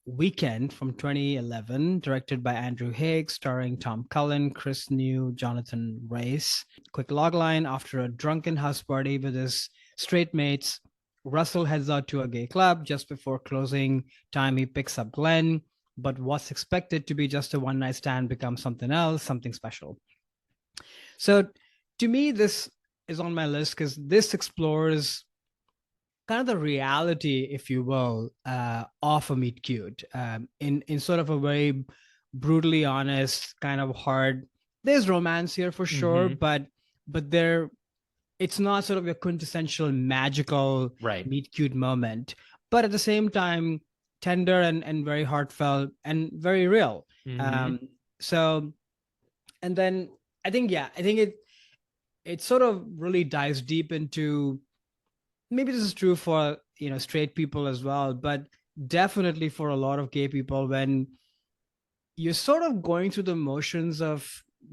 Weekend from 2011, directed by Andrew Haig, starring Tom Cullen, Chris New, Jonathan Race. Quick logline: after a drunken house party with his straight mates, Russell heads out to a gay club. Just before closing time, he picks up Glenn, but what's expected to be just a one night stand becomes something else, something special. So, to me, this is on my list because this explores kind of the reality, if you will, of a meet cute, in sort of a very brutally honest, kind of hard. There's romance here for sure, Mm-hmm. but there, it's not sort of a quintessential magical Right. meet cute moment, but at the same time, tender and very heartfelt and very real. Mm-hmm. Um, so, and then I think it sort of really dives deep into, maybe this is true for straight people as well, but definitely for a lot of gay people, when you're sort of going through the motions of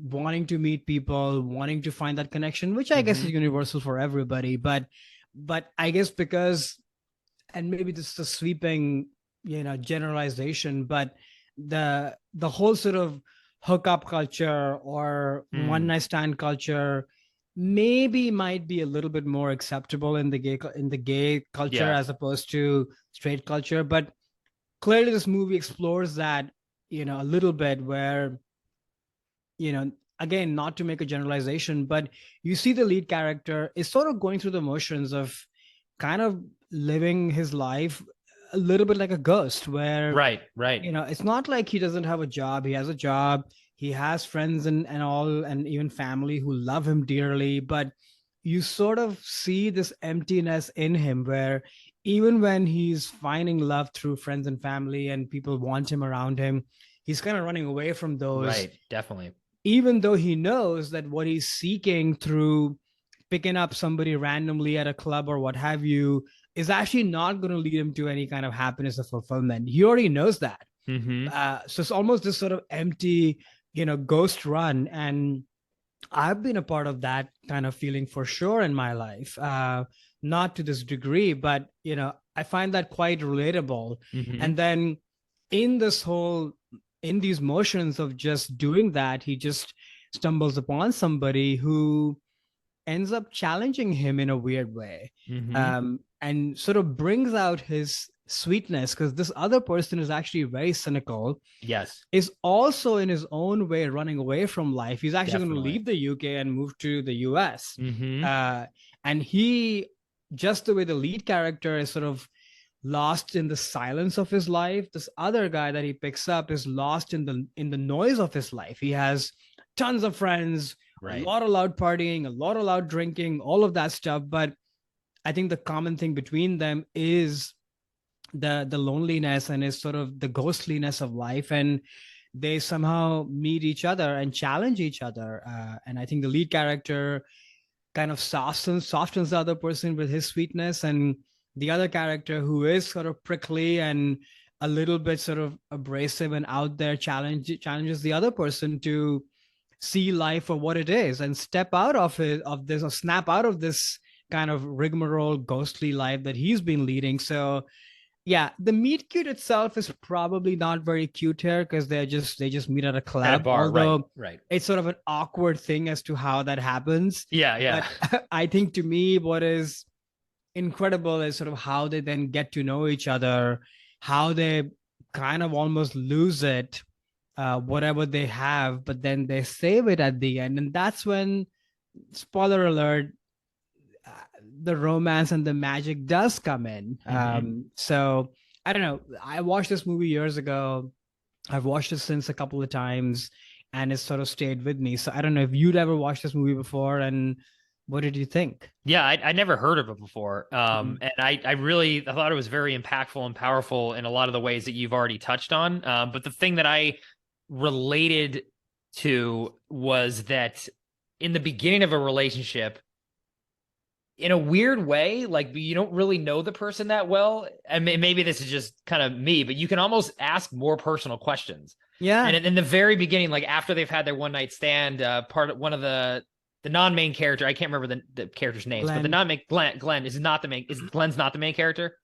wanting to meet people, wanting to find that connection, which I guess Mm-hmm. is universal for everybody, but I guess because, and maybe this is a sweeping generalization, but the whole sort of hookup culture or one Mm. night stand culture maybe might be a little bit more acceptable in the gay culture Yeah. as opposed to straight culture. But clearly this movie explores that a little bit, where again, not to make a generalization, but you see the lead character is sort of going through the motions of kind of living his life a little bit like a ghost, where Right. Right. it's not like he doesn't have a job. He has a job, he has friends and all, and even family who love him dearly, but you sort of see this emptiness in him, where even when he's finding love through friends and family and people want him around him, he's kind of running away from those, Right. Definitely. even though he knows that what he's seeking through picking up somebody randomly at a club or what have you is actually not going to lead him to any kind of happiness or fulfillment. He already knows that. Mm-hmm. So it's almost this sort of empty, ghost run. And I've been a part of that kind of feeling for sure in my life. Not to this degree, but I find that quite relatable. Mm-hmm. And then in this whole, in these motions of just doing that, he just stumbles upon somebody who ends up challenging him in a weird way, Mm-hmm. and sort of brings out his sweetness, because this other person is actually very cynical, Yes. is also in his own way running away from life. He's actually going to Definitely. leave the UK and move to the US. Mm-hmm. Uh, and he, just the way the lead character is sort of lost in the silence of his life, this other guy that he picks up is lost in the noise of his life. He has tons of friends, a Right. lot of loud partying, a lot of loud drinking, all of that stuff. But I think the common thing between them is the loneliness and is sort of the ghostliness of life, and they somehow meet each other and challenge each other, and I think the lead character kind of softens the other person with his sweetness, and the other character, who is sort of prickly and a little bit sort of abrasive and out there, challenges the other person to see life for what it is and step out of this, or snap out of this kind of rigmarole ghostly life that he's been leading. So yeah, the meet cute itself is probably not very cute here, because they just meet at a At a club, bar. Right. although Right. it's sort of an awkward thing as to how that happens. Yeah. Yeah. But I think, to me, what is incredible is sort of how they then get to know each other, how they kind of almost lose it, whatever they have, but then they save it at the end, and that's when, spoiler alert, uh, the romance and the magic does come in. Mm-hmm. So I don't know. I watched this movie years ago. I've watched it since a couple of times, and it's sort of stayed with me. So I don't know if you'd ever watched this movie before, and what did you think? Yeah, I never heard of it before. Mhm. And I thought it was very impactful and powerful in a lot of the ways that you've already touched on. But the thing that I related to was that in the beginning of a relationship, in a weird way, like you don't really know the person that well. And maybe this is just kind of me, but you can almost ask more personal questions. And Yeah, in the very beginning, like after they've had their one night stand, one of the non-main character, I can't remember the characters' names, but the Glenn. non-main Glenn is not the main is Glenn's not the main character.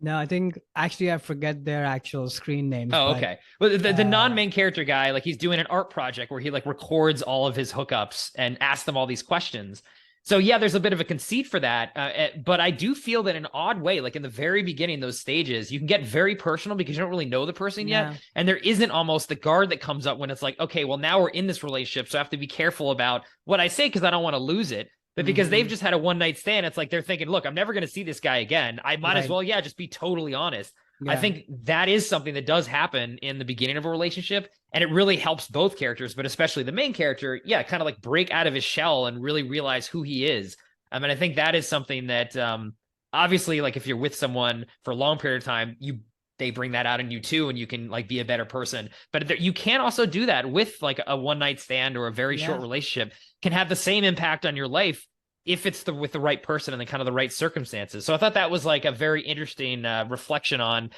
No, I think actually I forget their actual screen names, Oh, but okay. Well, the uh, non-main character guy, like he's doing an art project where he like records all of his hookups and asks them all these questions. So yeah, there's a bit of a conceit for that, but I do feel that in an odd way, like in the very beginning, those stages, you can get very personal because you don't really know the person yet, yeah, and there isn't almost the guard that comes up when it's like, okay, well now we're in this relationship, so I have to be careful about what I say because I don't want to lose it. But because they've hmm, just had a one night stand, it's like they're thinking, look, I'm never going to see this guy again. I might as right, well, yeah, just be totally honest. I yeah, think that is something that does happen in the beginning of a relationship, and it really helps both characters, but especially the main character, yeah, kind of like break out of his shell and really realize who he is. I mean, I think that is something that obviously, like if you're with someone for a long period of time, they bring that out in you too, and you can like be a better person. But you can also do that with like a one night stand or a very short yeah. relationship can have the same impact on your life if it's with the right person and the kind of the right circumstances. So I thought that was like a very interesting reflection on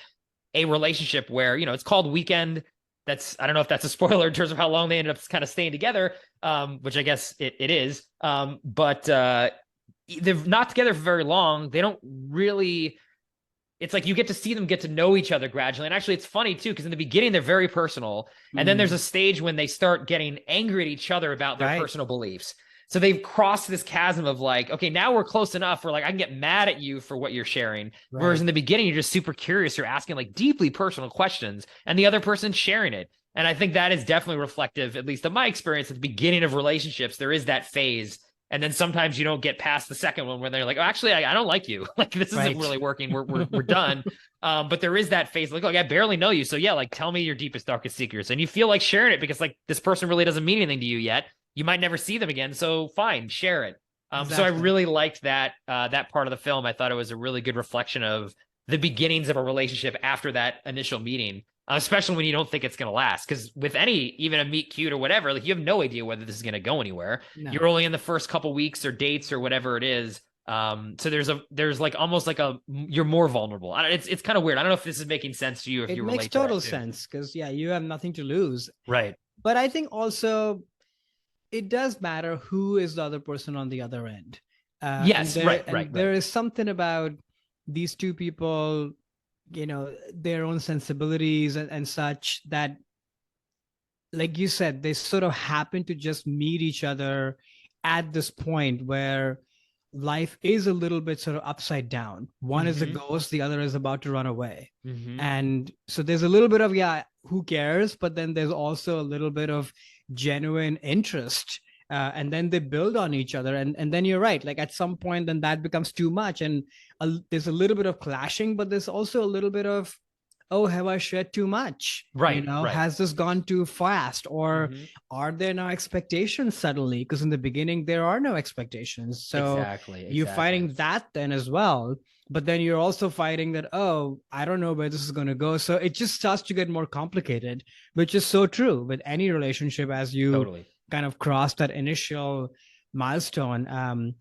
a relationship where, it's called Weekend. I don't know if that's a spoiler in terms of how long they ended up kind of staying together, which I guess it is. But they're not together for very long. They don't really, it's like you get to see them get to know each other gradually. And actually, it's funny too, because in the beginning, they're very personal. And then there's Mm, a stage when they start getting angry at each other about their right, personal beliefs. So they've crossed this chasm of like, okay, now we're close enough where like I can get mad at you for what you're sharing. Whereas right. in the beginning, you're just super curious. You're asking like deeply personal questions and the other person's sharing it. And I think that is definitely reflective, at least of my experience at the beginning of relationships. There is that phase. And then sometimes you don't get past the second one where they're like, oh, actually, I don't like you. Like this isn't Right. really working. We're done. But there is that phase like, I barely know you. So yeah, like tell me your deepest, darkest secrets. And you feel like sharing it because like this person really doesn't mean anything to you yet. You might never see them again. So fine, share it. So I Exactly. really liked that part of the film. I thought it was a really good reflection of the beginnings of a relationship after that initial meeting, especially when you don't think it's going to last. Because with even a meet cute or whatever, like you have no idea whether this is going to go anywhere. No, You're only in the first couple weeks or dates or whatever it is. So there's like almost like you're more vulnerable. It's kind of weird. I don't know if this is making sense to you if it you makes relate to that total too. sense because yeah, you have nothing to lose. Right. But I think also it does matter who is the other person on the other end. And Yes. Right. Right. there Right. is something about these two people, their own sensibilities and such that, like you said, they sort of happen to just meet each other at this point where life is a little bit sort of upside down. One is a Mm-hmm. ghost, the other is about to run away. Mm-hmm. And so there's a little bit of, yeah, who cares? But then there's also a little bit of genuine interest. And then they build on each other. And then you're right. Like at some point, then that becomes too much. And there's a little bit of clashing, but there's also a little bit of, oh, have I shared too much? Right. Right. Has this gone too fast? Or Mm-hmm. are there no expectations suddenly? Because in the beginning, there are no expectations. So Exactly. you're Exactly. fighting that then as well. But then you're also fighting that, oh, I don't know where this is going to go. So it just starts to get more complicated, which is so true with any relationship as you Totally. kind of cross that initial milestone.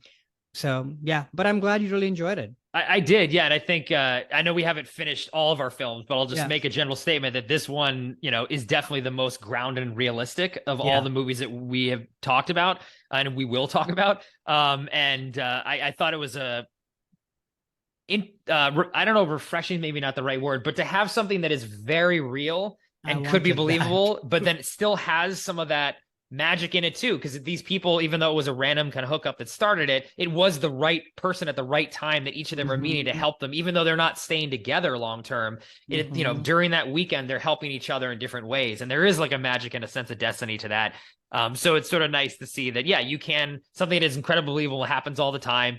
So yeah, but I'm glad you really enjoyed it. I did, yeah, and I think I know we haven't finished all of our films, but I'll just Yeah. make a general statement that this one, is definitely the most grounded and realistic of all Yeah. the movies that we have talked about and we will talk about. And I thought it was I don't know, refreshing, maybe not the right word, but to have something that is very real I and could be wanted that. believable, but then it still has some of that magic in it too. Because these people, even though it was a random kind of hookup that started it, it was the right person at the right time that each of them are meeting to Mm-hmm. help them, even though they're not staying together long term. Mm-hmm. During that weekend, they're helping each other in different ways. And there is like a magic and a sense of destiny to that. So it's sort of nice to see that, yeah, something that is incredibly believable happens all the time.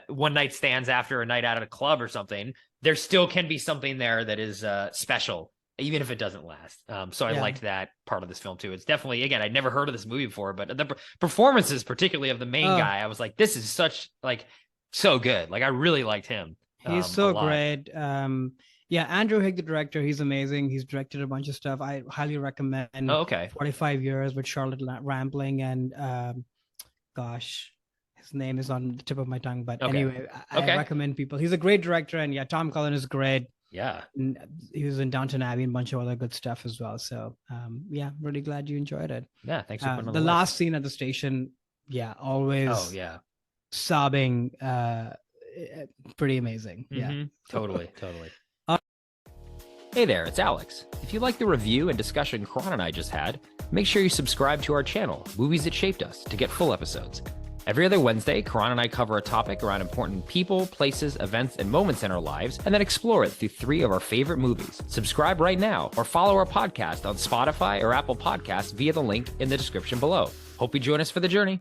One night stands after a night out at a club or something. There still can be something there that is special, even if it doesn't last. So I Yeah. liked that part of this film too. It's definitely, again, I'd never heard of this movie before, but the performances, particularly of the main Oh, guy, I was like, this is so good. Like I really liked him he's a so lot. great. Yeah, Andrew Hick, the director, he's amazing. He's directed a bunch of stuff. I highly recommend Oh, okay. 45 Years with Charlotte Rampling and gosh, his name is on the tip of my tongue. But Okay. anyway, I Okay. recommend people. He's a great director, and yeah, Tom Cullen is great. Yeah. And he was in Downton Abbey and a bunch of other good stuff as well. So yeah, really glad you enjoyed it. Yeah. Thanks for putting on The the list. last scene at the station, yeah, Oh, always yeah. sobbing. pretty amazing. Yeah. Totally. Hey there, it's Alex. If you like the review and discussion Karan and I just had, make sure you subscribe to our channel, Movies That Shaped Us, to get full episodes. Every other Wednesday, Karan and I cover a topic around important people, places, events, and moments in our lives, and then explore it through 3 of our favorite movies. Subscribe right now or follow our podcast on Spotify or Apple Podcasts via the link in the description below. Hope you join us for the journey.